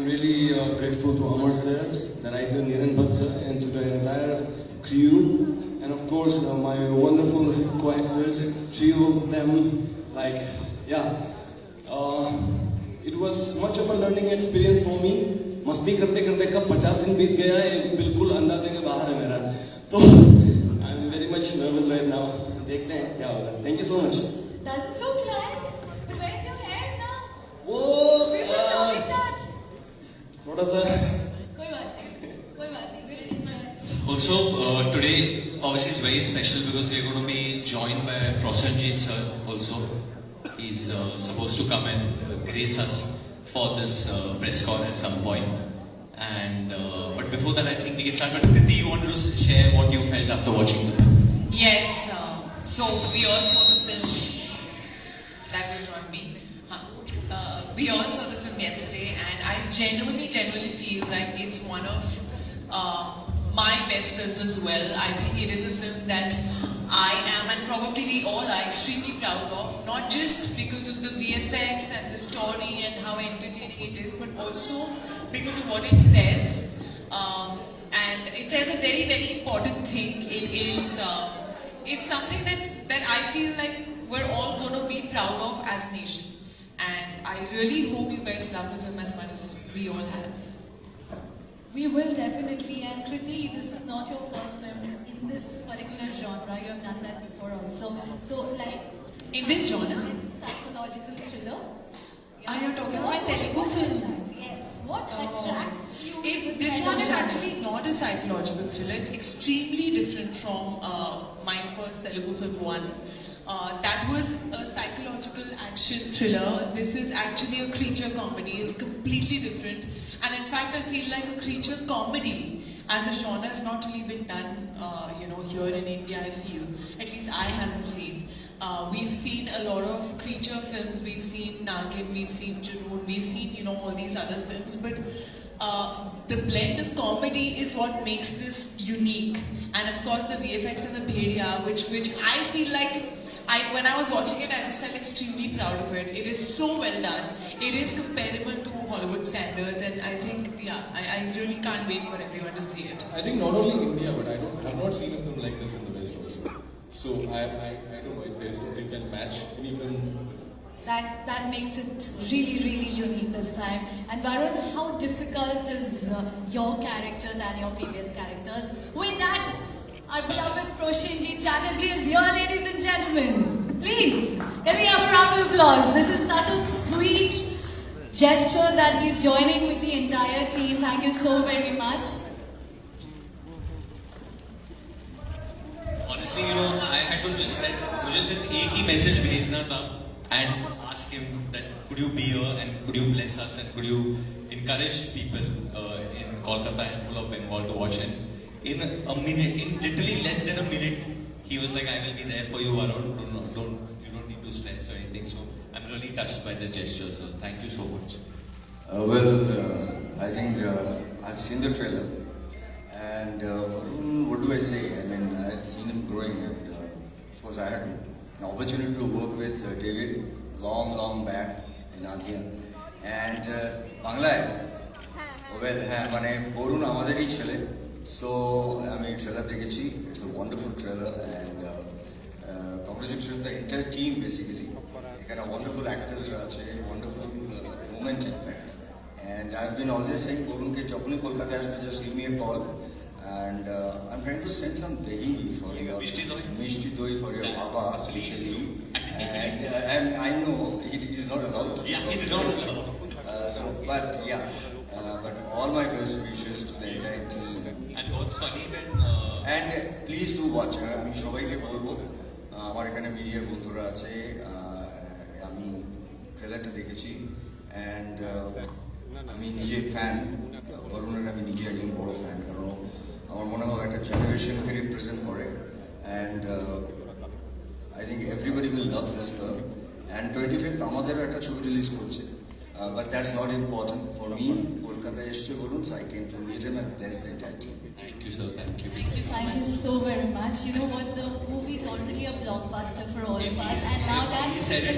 really grateful to Amar sir, the writer Niran Bhatt sir, and to the entire crew, and of course my wonderful co-actors, trio of them. Like, yeah, it was much of a learning experience for me. मस्ती करते करते कब 50 दिन बीत गया है बिल्कुल अंदाजे के बाहर है मेरा. तो I am very much nervous right now. देखते हैं क्या होगा. Thank you so much. Doesn't look like, but where's your hair now? वो People are loving that. थोड़ा सा कोई बात नहीं, we'll enjoy. Also, today obviously is very special because we are going to be joined by Prosenjit sir also. He's supposed to come and grace us for this press call at some point. And but before that, I think we can start. But Kriti, you wanted to share what you felt after watching the film? Yes, so we all saw the film. That was not me. We all saw the film yesterday, and I genuinely feel like it's one of my best films as well. I think it is a film that I am, and probably we all are, extremely proud of. Not just because of the VFX and the story and how entertaining it is, but also because of what it says. And it says a very important thing. It is. It's something that I feel like we're all going to be proud of as a nation. And I really hope you guys love the film as much as we all have. We will definitely. And Kriti, this is not your first film in this particular genre. You have done that before also. So like, In this genre, it's psychological thriller. are you talking So about Telugu film? Yes. What attracts you? to This kind one of is genre? actually not a psychological thriller. It's extremely different from my first Telugu film one. That was a psychological action thriller. This is actually a creature comedy. It's completely different. And in fact, I feel like a creature comedy as a genre has not really been done, here in India, I feel. At least I haven't seen. We've seen a lot of creature films. We've seen Nagin, we've seen Junoon, we've seen, all these other films. But the blend of comedy is what makes this unique. And of course, the VFX and the Bhedia, which I feel like, when I was watching it, I just felt extremely proud of it. It is so well done. It is comparable to Hollywood standards, and I think, I really can't wait for everyone to see it. I think not only India, but I have not seen a film like this in the West also. So I don't know if there's something can match any film. That makes it really unique this time. And Varun, how difficult is your character than your previous characters? With that, our beloved Prosenjit Chatterjee is here, ladies and gentlemen. Please, let me have a round of applause. This is such a sweet gesture that he's joining with the entire team. Thank you so very much. Honestly, I told just that मुझे सिर्फ एक ही message भेजना था and ask him that could you be here and could you bless us and could you encourage people in Kolkata and full of Bengal to watch it. In a minute, in literally less than a minute, he was like, I will be there for you, Varun. You don't need to stress or anything. So I'm really touched by the gesture. So thank you so much. I think I've seen the trailer, and Varun, what do I say? I mean, I've seen him growing, and of course, I had an opportunity to work with David long back in Adia, and Bangladesh. Well, মানে বরুণ আমাদেরই ছেলে, so আমি trailer দেখেছি. It's a wonderful trailer, and congratulations to the entire team basically. এখানে wonderful actors আছে, wonderful moment in fact. And I've been always saying বরুণকে যখনই কলকাতায় আসবে, just give me a call. And I'm trying to send some dahi for your mishti doi for your baba especially. And I know it is not allowed to. Yeah, it is not allowed. But all my best wishes to the entire team. And what's funny when And please do watch. আমি সবাইকে বলবো, আমার এখানে মিডিয়ার বন্ধুরা আছে, আমি ট্রেলারটা দেখেছি, অ্যান্ড আমি নিজে ফ্যান বরুণের, আমি নিজে একজন বড় ফ্যান, কারণ আমার মনে হয় একটা জেনারেশনকে রিপ্রেজেন্ট করে, and I think everybody will love this film. And 25th আমাদেরও একটা ছবি রিলিজ করছে, but that's not important for me. কলকাতায় এসছে বলুন, so I came to meet him and bless the entire team. Thank you, sir. Thank you. Thank you so very much. You know what? The movie is already a blockbuster for all of us, and now that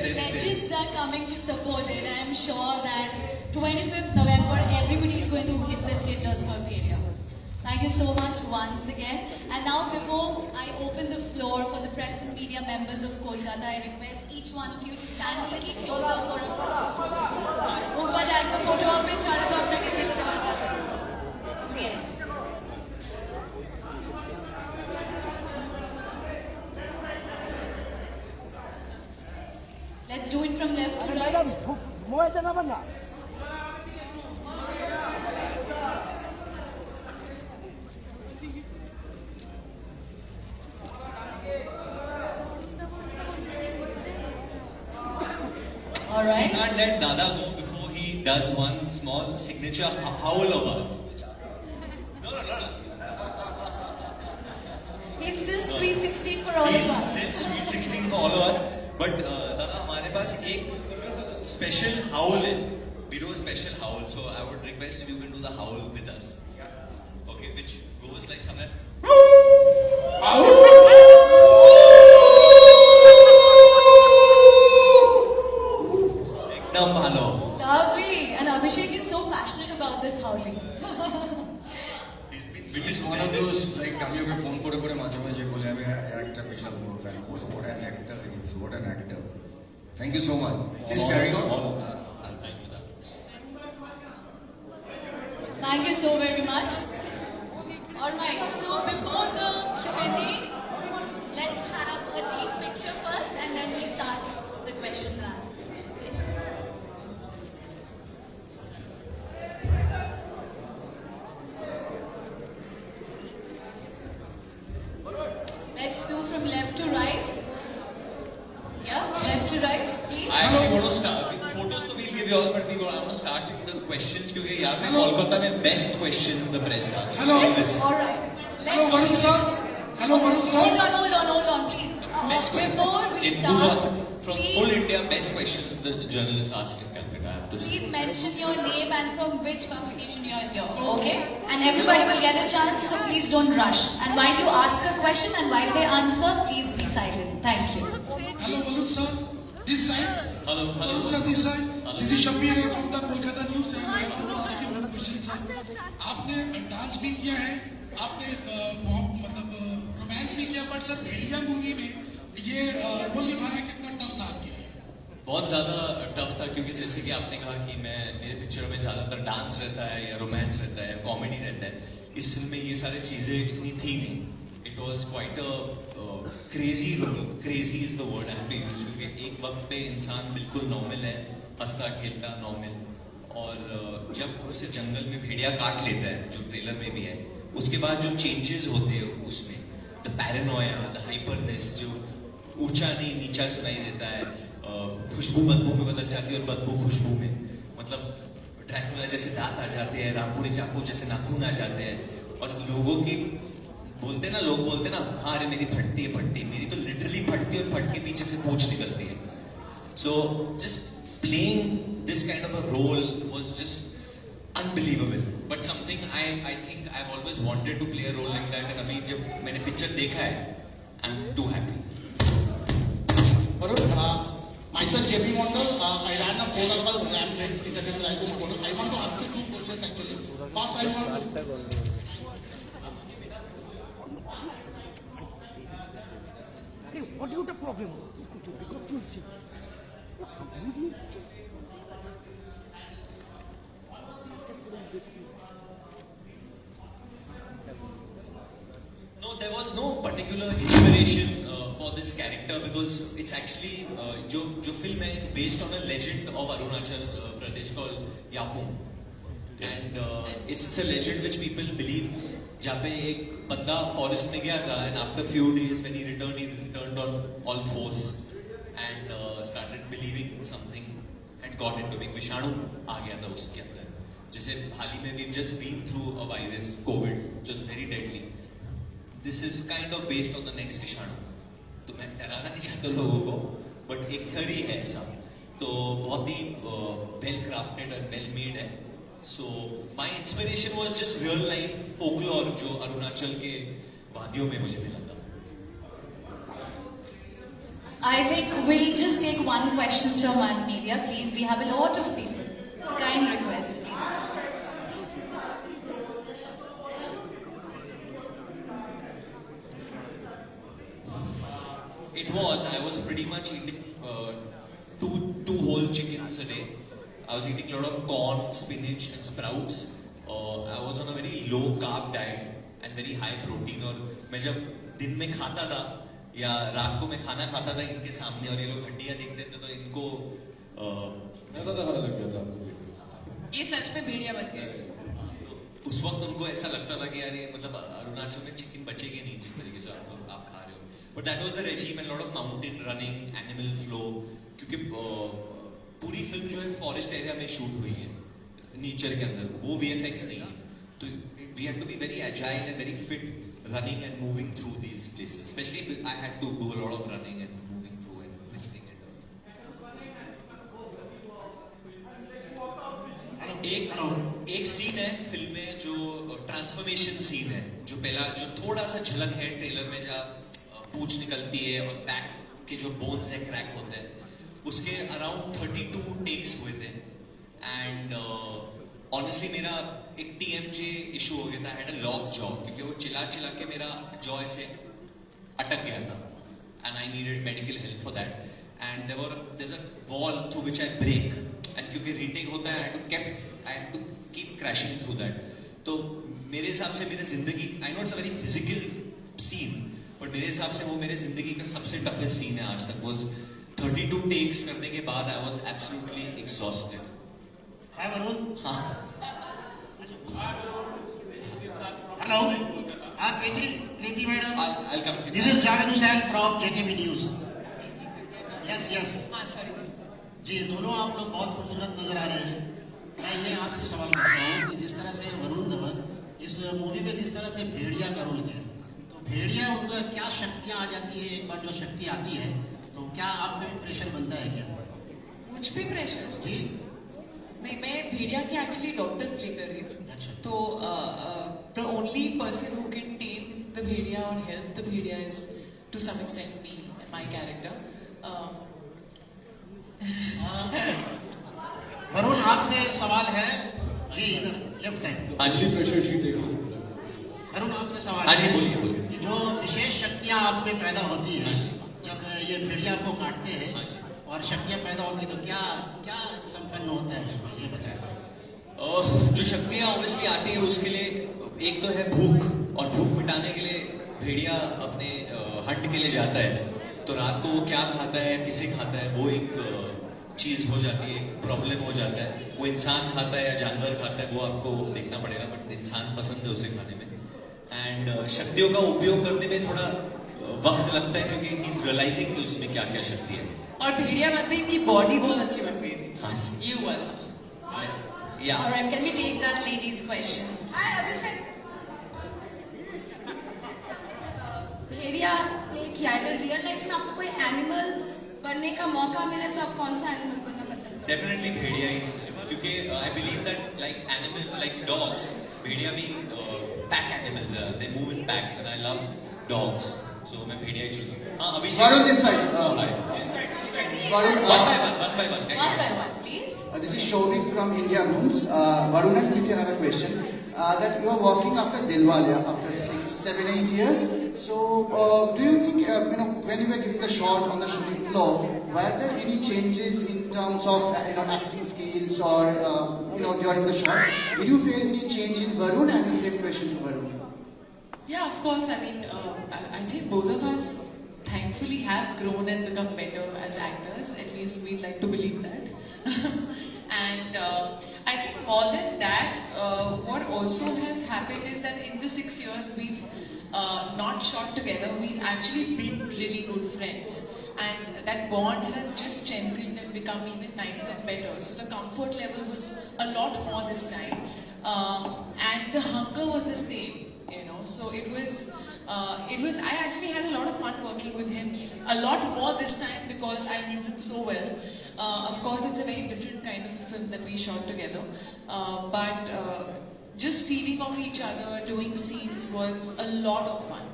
the legends are coming to support it, I am sure that 25th November, everybody you so much once again. And now before I open the floor for the press and media members of Kolkata, I request each one of you to stand a little closer for a ऊपर जाके photo और फिर चारा तो अपना कितने का दवा जाए. Yes. Let's do it from left to right. All We right. can't let Dada go before he does one small signature howl of ours. No. He's still sweet 16 for all of He's us. still sweet 16 for all of us. But Dada, हमारे पास एक special howl है. We do a special howl, so I would request if you can do the howl with us. Okay, which goes like somewhere. एकदम भालो. Lovely. And Abhishek is so passionate about this howling. He's been It's witnessing one of those like আমি ওকে phone করে করে মাঝে মাঝে বলে আমি একটা বিশাল বড় fan what an actor he is, what an actor. Thank you so much. Please carry on. Thank you, Dada. Thank you so very much. Alright, so before the Q&A, let's have a team picture first and then we start the question and answers. Yes. Let's do from left to right. Yeah, left to right, please. I actually want to start. Photos तो we'll give you all, but I want to start with the questions क्योंकि यहाँ पे कोलकाता में best questions the press asks. Hello. This. Alright. Hello, Varun sir. Hello, Varun sir. Hold on, please. Best Before we in start, Goa, from please, full India, best questions the journalists ask in Calcutta. I have to say. please mention your name and from which publication you are here, okay? And everybody will get a chance, so please don't rush. And while you ask a question and while they answer, please be silent. Thank you. Hello, Varun sir. This side. Hello. Varun sir, this side. This is Shabir from the Kolkata News and I want to ask you one question, sir. आपने dance भी किया है, आपने मतलब romance भी किया, but sir Bhediya movie में ये रोल निभाना कितना टफ था आपके लिए? बहुत ज़्यादा टफ था क्योंकि जैसे कि आपने कहा कि मेरे पिक्चरों में ज़्यादातर डांस रहता है या रोमांस रहता है या कॉमेडी रहता है. इस फिल्म में ये सारी चीज़ें इतनी थी नहीं. It was quite a crazy role. Crazy is the word I have to use क्योंकि एक वक्त पे इंसान बिल्कुल नॉर्मल है, हंसता खेलता नॉर्मल, और जब उसे जंगल में भेड़िया काट लेता है जो ट्रेलर में भी है, उसके बाद जो चेंजेस होते हैं उसमें, द पैरानोया, द हाइपरनेस, जो ऊंचा नहीं नीचा सुनाई देता है, खुशबू बदबू में बदल जाती है और बदबू खुशबू में, मतलब ड्रैकुला जैसे दांत आ जाते हैं, रामपुरी चाकू जैसे नाखून आ जाते हैं, और लोग बोलते ना हाँ अरे मेरी फटती है, मेरी तो लिटरली फटती है और फट के पीछे से पूंछ निकलती है. So just playing this kind of a role was just unbelievable, but something I think I've always wanted to play a role like that, and अभी जब मैंने पिक्चर देखा है, I'm too happy. Varun, myself JP Mondal, I ran a Kodakal Ram Entertainment License Portal. I want to ask you two questions actually. First, I want to. What is the problem? No, there was no particular inspiration for this character because it's actually जो film है, it's based on a legend of Arunachal Pradesh called Yapung, and it's a legend which people believe. जहाँ पे एक बंदा forest में गया था and after few days when he returned on all fours and started believing something had got into him. विषाणु आ गया था उसके अंदर. जैसे हाल ही में we've just been through a virus, COVID, which was very deadly. This is kind of based on the next विषाणु. तो मैं डराना नहीं चाहता लोगों को, but एक theory है ऐसा. तो बहुत ही well crafted और well made है. So my inspiration was just real life folklore जो अरुणाचल के वादियों में मुझे मिला था. I think we'll just take one question from one media, please. We have a lot of people. It's a kind request, please. was, I was pretty much eating two whole chickens a day. I was eating a lot of corn, spinach and sprouts. I was on a very low carb diet and very high protein. और मैं जब दिन में खाता था या रात को मैं खाना खाता था इनके सामने और ये लोग हड्डियाँ देखते थे तो इनको ऐसा तो खाने लग गया था आपको देख के। ये सच में भेड़िया बन गए। उस वक्त उनको ऐसा लगता था कि यार ये मतलब अरुणाचल में चिकन बचेगी नहीं जिस तरीके से आप खा रहे हो। But that was the regime and lot of mountain running, animal flow, क्योंकि पूरी फिल्म जो है फॉरेस्ट एरिया में शूट हुई है, नेचर के अंदर, वो VFX नहीं है। तो we had to be very agile and very fit running and moving through these places, specially I had to do a lot of running and moving through and listening and एक scene है film में जो transformation scene है, जो पहला जो थोड़ा सा झलक है ट्रेलर में, जहाँ पूंछ निकलती है और बैक के जो बोन्स है क्रैक होते हैं, उसके अराउंड 32 टेक्स हुए थे। एंड ऑनेस्टली मेरा एक TMJ इशू हो गया था, I had a lock jaw, क्योंकि वो चिल्ला के मेरा जॉ ऐसे अटक गया था and I needed medical help for that. And there's a wall through which I break, and क्योंकि रीटेक होता है I had to keep crashing through that। तो मेरे हिसाब से मेरी जिंदगी, I know it's a very physical scene, but मेरे हिसाब से वो मेरे जिंदगी का सबसे टफेस्ट सीन है आज तक। वॉज 32 टेक्स करने के बाद I was absolutely exhausted. Hi Varun. हाँ हेलो। हाँ Kriti madam. I'll come. This is Javed Hussain from JKB news. Yes हाँ सॉरी सर। जी, दोनों आप लोग बहुत खूबसूरत नजर आ रहे हैं। मैं ये आपसे सवाल करता हूँ कि जिस तरह से वरुण धवन इस मूवी में जिस तरह से भेड़िया का रोल किया, तो भेड़िया उनको क्या शक्तियाँ आ जाती है, एक बार जो शक्ति आती है तो क्या आप पे प्रेशर बनता है क्या? मुझ पे प्रेशर? जी नहीं, मैं भेड़िया की एक्चुअली डॉक्टर प्ले कर रही हूँ। अच्छा। तो the only person who can tame the Bhediya और help the Bhediya is to some extent me, my character. Varun, आपसे सवाल है जी, इधर left side. Only pressure she takes is Varun, आपसे सवाल हाँ जी, है बोलिए। कि जो विशेष शक्तियाँ आप में पैदा होती है जब ये भेड़िया को काटते हैं और शक्तियाँ पैदा होती है, तो क्या क्या संपन्न होता है उसमें, ये बताएं। जो शक्तियाँ ऑब्वियसली आती है उसके लिए एक तो है भूख, और भूख मिटाने के लिए भेड़िया अपने हंट के लिए जाता है। तो रात को वो क्या खाता है, किसे खाता है, वो एक चीज हो जाती है, एक प्रॉब्लम हो जाता है। वो इंसान खाता है या जानवर खाता है, वो आपको देखना पड़ेगा, बट इंसान पसंद है उसे खाने में। एंड शक्तियों का उपयोग करने में थोड़ा वक्त लगता है, क्योंकि ही इज रियलाइजिंग कि उसमें क्या क्या शक्ति है। और भेड़िया बनते ही इनकी बॉडी बहुत अच्छी बन गई थी। हाँ ये हुआ था। या Alright, can we take that lady's question? Hi Abhishek. Bhediya play किया है, अगर रियल लाइफ में आपको कोई एनिमल बनने का मौका मिले तो आप कौन सा एनिमल बनना पसंद करोगे? डेफिनेटली भेड़िया ही, क्योंकि I believe that like animal like dogs, Bhediya भी पैक एनिमल्स है, they move in packs and I love dogs, so मैं भेड़िया ही चुनूंगा। हाँ Abhishek. Varun, this side. Varun, one by one. One by one, please. this is Shovik from India Moons. Varun and Kriti, I have a question. That you are working after Dilwale after 6, 7, 8 years. So, do you think when you were giving the shot on the shooting floor, were there any changes in terms of acting skills or during the shots? Did you feel any change in Varun? And the same question to Varun. Yeah, of course. I mean, I think both of us thankfully have grown and become better as actors. At least we'd like to believe that. And I think more than that, what also has happened is that in the 6 years we've not shot together, we've actually been really good friends. And that bond has just strengthened and become even nicer and better. So the comfort level was a lot more this time. And the hunger was the same, So it was, I actually had a lot of fun working with him. A lot more this time because I knew him so well. Of course, it's a very different kind of film that we shot together. But just feeding off each other, doing scenes was a lot of fun.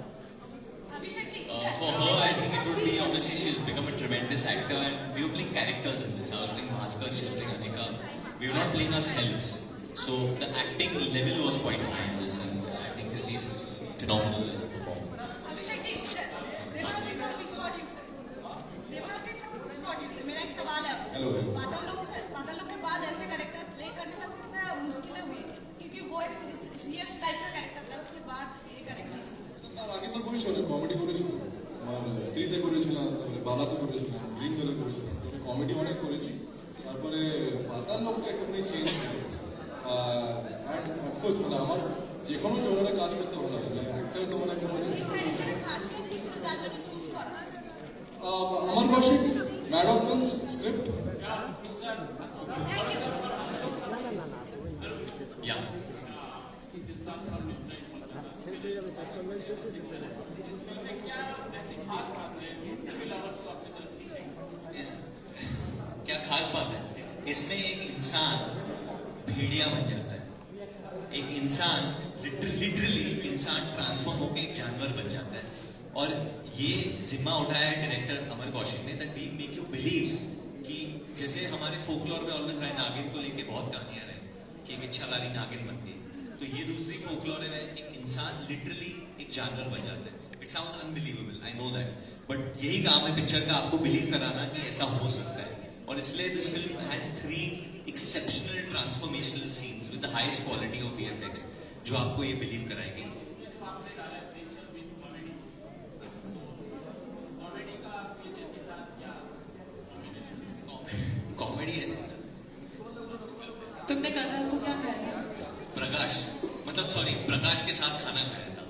For her, I think it would be, obviously she's become a tremendous actor and we were playing characters in this. I was playing Bhaskar, she was playing Anika. We were not playing ourselves. So the acting level was quite high in this and I think that is phenomenal as a performer. Abhishek ji, there was a before we spot you, sir. Play करने में आपको कितना मुश्किलें हुई क्योंकि वो एक serious type का कैरेक्टर था उसके बाद ये कैरेक्टर তার আগে তো করেছিল কমেডি করেছিল আমার স্ত্রীতে করেছিলাম তারপরে বালাতে করেছিলাম ড্রিম গার্লে করেছিলাম তো কমেডি অনেক করেছি তারপরে পাতাল লোকটা একটুখানি চেঞ্জ ছিল অ্যান্ড অফকোর্স মানে আমার যে কোনো জনরে কাজ করতে ভালো লাগে একটা তো মানে কোনো আমার Kaushik Maddock Films script Yeah. क्या खास बात है इसमें एक इंसान भेड़िया बन जाता है एक इंसान लिटरली इंसान ट्रांसफॉर्म होकर एक जानवर बन जाता है और ये जिम्मा उठाया है डायरेक्टर अमर कौशिक ने that we make you believe कि जैसे हमारे फोकलोर में ऑलवेज रहे नागिन को लेके बहुत कहानियां रहे कि एक इच्छा वाली नागिन बनती है तो ये दूसरी फोकलोर है एक इंसान लिटरली एक जानवर बन जाता है it sounds unbelievable I know that but यही काम है पिक्चर का आपको बिलीव कराना कि ऐसा हो सकता है और इसलिए this film has 3 exceptional transformational scenes with the highest quality of VFX जो आपको ये बिलीव कराएगी कॉमेडी ऐसे तुमने कल रात को क्या खाया था? प्रकाश मतलब सॉरी प्रकाश के साथ खाना खाया था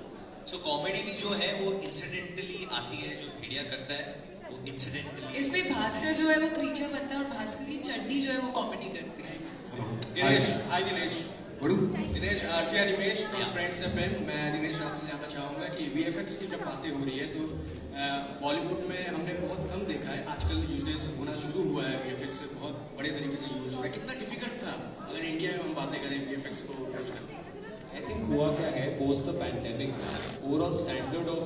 सो कॉमेडी भी जो है वो इंसिडेंटली आती है जो भेड़िया करता है वो इंसिडेंटली इसमें भास्कर जो है वो क्रीचर बनता है और भास्कर की चड्डी जो है वो कॉमेडी करती है Dinesh hi Dinesh Dinesh RJ Animesh from Friends FM मैं दिनेश आपसे जानना चाहूँगा कि वीएफएक्स की जब बातें हो रही है तो बॉलीवुड में हमने बहुत कम देखा है आजकल यूजेस होना शुरू हुआ है वीएफएक्स बहुत बड़े तरीके से यूज हो रहा है कितना डिफिकल्ट था अगर इंडिया में हम बातें करें वीएफएक्स को यूज करते I think हुआ क्या है post the pandemic overall standard of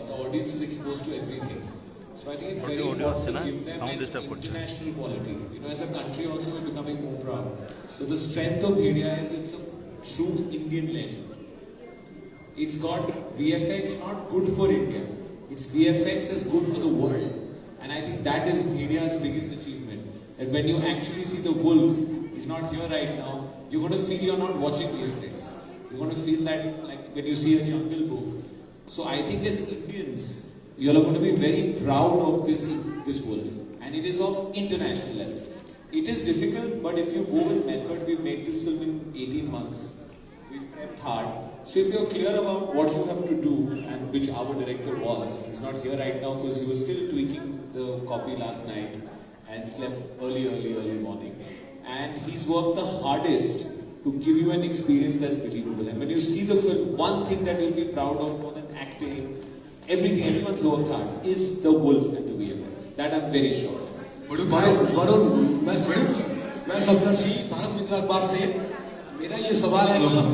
the audience is exposed to everything so I think it's very important to give them an international quality you know as a country also we're becoming more proud so the strength of Bhedia is it's a true Indian legend it's got VFX not good for India it's VFX is good for the world and I think that is Bhedia's biggest achievement that when you actually see the wolf he's not here right now you're going to feel you're not watching VFX you're going to feel that like when you see a Jungle Book. So I think as Indians, you are going to be very proud of this wolf. And it is of international level. It is difficult, but if you go with method, we've made this film in 18 months. We've prepped hard. So if you're clear about what you have to do, and which our director was, he's not here right now because he was still tweaking the copy last night and slept early morning. And he's worked the hardest to give you an experience that's believable. And when you see the film, one thing that you'll be proud of more than acting, everything, everyone's worked hard, is the wolf and the VFX. That I'm very sure of. Varun मैं सप्तर्षि भारत मित्र अखबार से मेरा ये सवाल है कि जब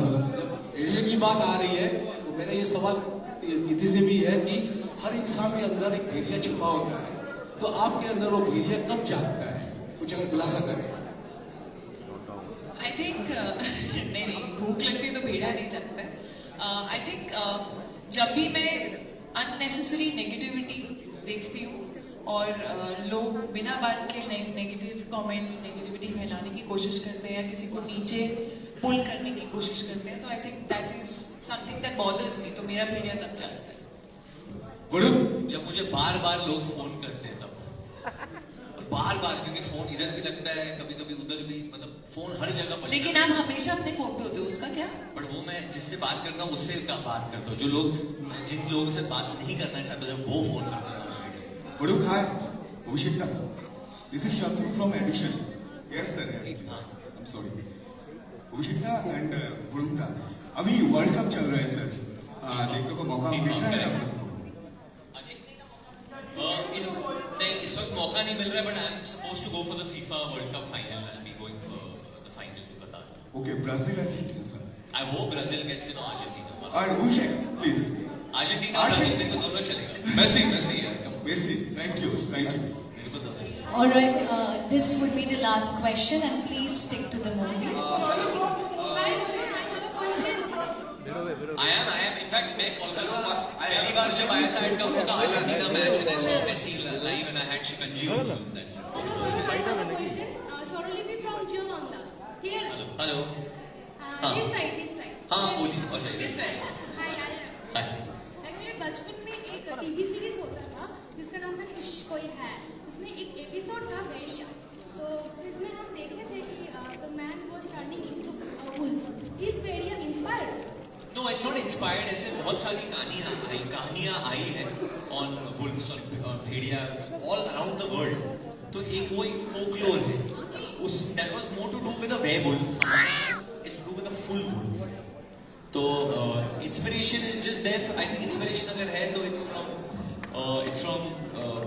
भेड़िया की बात आ रही है तो मेरा ये सवाल इति से भी है कि हर इंसान के अंदर एक भेड़िया छुपा होता है तो आपके अंदर वो भेड़िया कब जागता है कुछ अगर खुलासा करें आई थिंक नहीं भूख लगती है तो भेड़ा नहीं जागता है आई थिंक जब भी मैं अननेसेसरी नेगेटिविटी देखती हूँ और लोग बिना बात के नेगेटिव कमेंट्स नेगेटिविटी फैलाने की कोशिश करते हैं या किसी को नीचे पुल करने की कोशिश करते हैं तो I think that is something that bothers me तो मेरा भेड़िया तब जागता है जब मुझे बार लोग फोन करते हैं तब बार क्योंकि फोन इधर भी लगता है कभी उधर भी मतलब फोन हर जगह पर लेकिन आप हमेशा अपने फोन पे होते हो उसका क्या बट वो मैं जिससे बात करता हूँ उससे बात करता हूँ जो लोग जिन लोगों से बात नहीं करना चाहते जब वो फोन करता है Varun, hi. Abhishek, this is Shantanu from Edition. Yes, sir. I'm sorry. Abhishek and Varun, अभी वर्ल्ड कप चल रहा है सर देखने को मौका मिल रहा है इस वक्त मौका नहीं मिल रहा है but I am supposed to go for the FIFA World Cup final I be going for the final to Qatar okay Brazil Argentina sir I hope Brazil gets in Argentina और अभिषेक प्लीज अर्जेंटीना ब्राजील मेरे को दोनों चलेगा Messi thank you All right, this would be the last question, and please stick to the movie. I am. In fact, मैं कोलकाता पहली बार जब आया था at come to the Argentina match and I saw Messi live and I had shikanji also in that. Question, Shorolippi from Jio Bangla. Here, hello हाँ हाँ बोलिए और hi actually बचपन में एक टीवी सीरीज होता था जिसका नाम था इश्क कोई है। इसमें एक एपिसोड था भेड़िया, तो जिसमें हम देखे थे कि the man was turning into a wolf. Is Bhediya inspired? No, it's not inspired. ऐसे बहुत सारी कहानियाँ आई हैं on wolves और भेड़ियास all around the world. तो एक folklore है. That was more to do with a werewolf. It's to do with a full wolf. तो inspiration is just there. I think inspiration अगर है तो it's from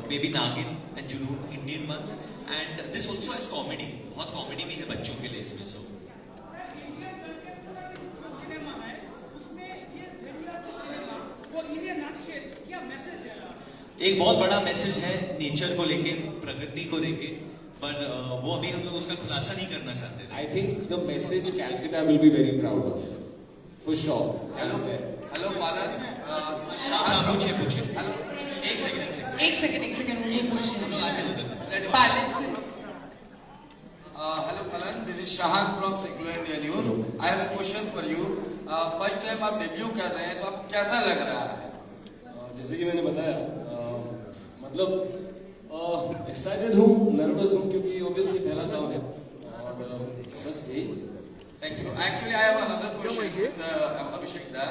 maybe Nagin and Junoon, Indian ones, and this also has comedy. बहुत comedy भी है बच्चों के लिए इसमें so. एक बहुत बड़ा मैसेज है नेचर को लेके, प्रकृति को लेके, पर वो अभी हम लोग उसका खुलासा नहीं करना चाहते। I think the message Calcutta will be very proud of, for sure. Hello पालन। हाँ पूछिए। हेलो एक सेकंड उनकी क्वेश्चन पालन से। Hello Palan, this is Shahan from Secular India News. I have a question for you. First time आप debut कर रहे हैं तो आप कैसा लग रहा है? जैसे कि मैंने बताया, मतलब एक्साइटेड हूँ, नर्वस हूँ क्योंकि ऑब्वियसली पहला काम है और बस यही। Thank you. Actually, I have another question with Abhishek da.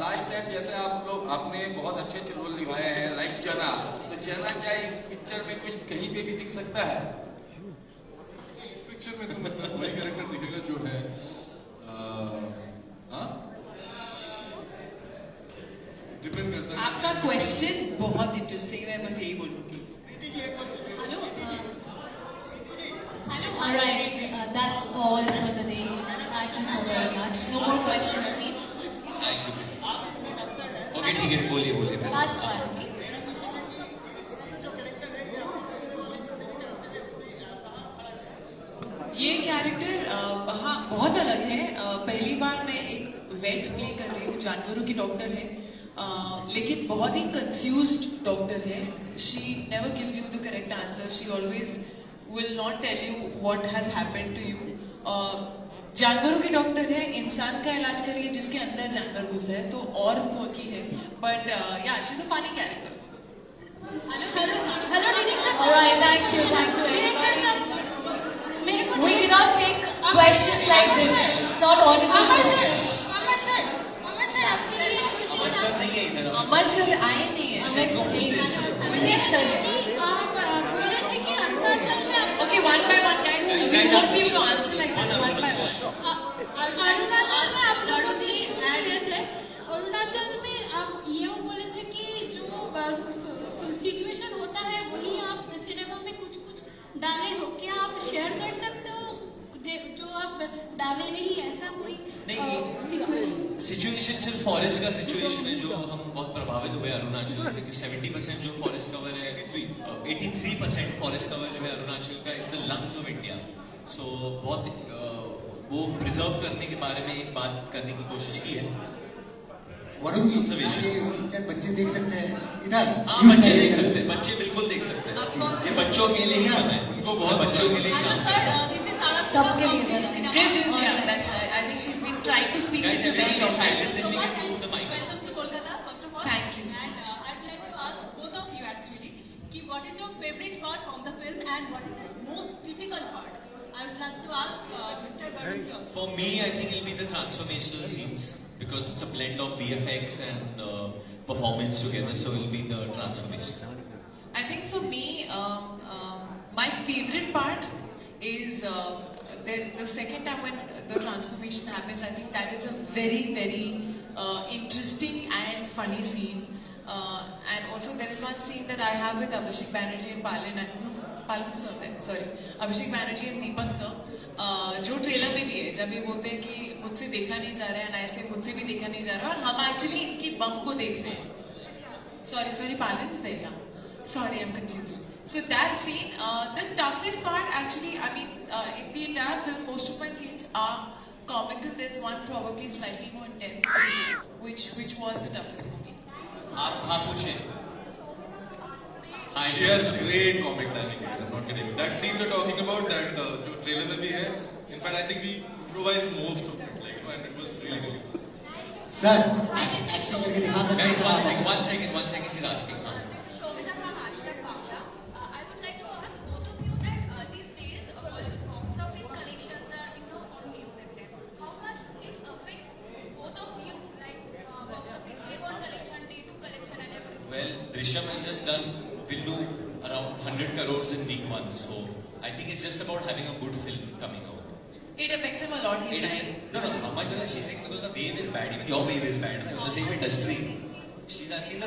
Last time जैसे आपने बहुत अच्छे रोल निभाए हैं, लाइक चना, तो चना क्या इस पिक्चर में कुछ कहीं पे भी दिख सकता है? इस पिक्चर में तो मतलब वही कैरेक्टर दिखेगा जो है डिपेंड करता है। आपका क्वेश्चन बहुत इंटरेस्टिंग है, बस यही बोलूंगी। All right, that's all for the day. Thank you so very much. No more questions, please. Okay ठीक है, बोलिए फिर। Last one, please. ये कैरेक्टर हाँ बहुत अलग है। पहली बार मैं एक वेट प्ले कर रही हूँ, जानवरों की डॉक्टर है, लेकिन बहुत ही कंफ्यूज्ड डॉक्टर है। She never gives you the correct answer, she always will not tell you what has happened to you. जानवरों की डॉक्टर है, इंसान का इलाज करिए जिसके अंदर जानवर घुसा है, तो और खोकी है, बट या she is a funny character. Hello director. All right, thank you everybody. We cannot take questions like this. It's not audible to us. Amar sir नहीं है इधर। अमर सर आए नहीं है। Umesh sir है। Okay, one by one, guys. We won't be able to answer like this. One by one. Arunachal में आप लोगों ने शूट किए थे। अरुणाचल में आप ये बोले थे कि जो सिचुएशन होता है वही आप सिनेमा में कुछ डाले हो, क्या आप शेयर कर सकते हो जो आप डाले नहीं, ऐसा कोई सिचुएशन? सिर्फ फॉरेस्ट का सिचुएशन है जो हम बहुत प्रभावित हुए अरुणाचल से, कि 70% जो फॉरेस्ट कवर है, 83% फॉरेस्ट कवर जो है अरुणाचल का is the lungs of India. So बहुत वो प्रिजर्व करने के बारे में एक बात करने की कोशिश की है। वरुण जी, ये पिक्चर बच्चे देख सकते हैं इधर? हाँ बच्चे देख सकते हैं, बच्चे बिल्कुल देख सकते हैं। ये बच्चों के लिए ही होता है, उनको बहुत बच्चों के लिए काम करते हैं। सबके लिए। Just I think she's been trying to speak Guys, to very long silent, then we can move the mic. Welcome to Kolkata, first of all. Thank you. And I'd like to ask both of you actually, what is your favorite part from the film and what is the most difficult part? I would like to ask Mr. Varun also. For me, I think it'll be the transformational scenes because it's a blend of VFX and performance together, so it'll be the transformation. I think for me, my favorite part is the second time when the transformation happens. I think that is a very, very interesting and funny scene. And also there is one scene that I have with Abhishek Banerjee and Abhishek Banerjee and Deepak sir, जो trailer में भी है, जब ये बोलते हैं कि मुझसे देखा नहीं जा रहा है, ना ऐसे मुझसे भी देखा नहीं जा रहा, और हम एक्चुअली इनकी बम को देख रहे हैं। Sorry, Palan is there, yeah. Sorry, I'm confused. So that scene, the toughest part actually, I mean, in the entire film, most of my scenes are comical. There's one probably slightly more intense scene, which was the toughest for me. हाँ पूछिए। She has great comic timing. I'm not kidding. That scene we're talking about, that जो trailer में भी है. In fact, I think we improvise most of it, like, and it was really, really fun. Sir acting करके दिखा सकते हैं Guys, sir one आप? second, she's asking. This is Shobita from Hashtag Bhavla. I would like to ask both of you that these days Bollywood box office collections are, on news every time. How much it affects both of you, like box office day one collection, day two collection, and everything? Well, Drishyam has just done, will do around 100 crores in week one. So I think it's just about having a good film coming out. It affects him a lot. He's like, No, how much does she's saying because the wave is bad, even your wave is bad. You're the same industry. She's asking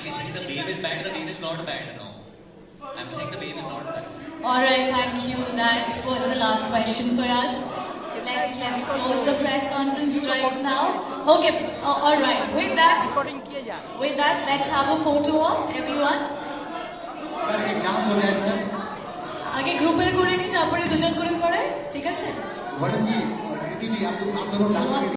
she's saying the wave is bad, the wave is not bad. No. I'm saying the wave is not bad. Alright, thank you. That was the last question for us. Let's close the press conference right now. Okay, alright. With that, let's have a photo of everyone. Sir एक dance हो रहा है sir আগে গ্রুপের করে নি তারপরে দুজন করে করে ঠিক আছে वरुण जी और कृति जी आप दोनों डांस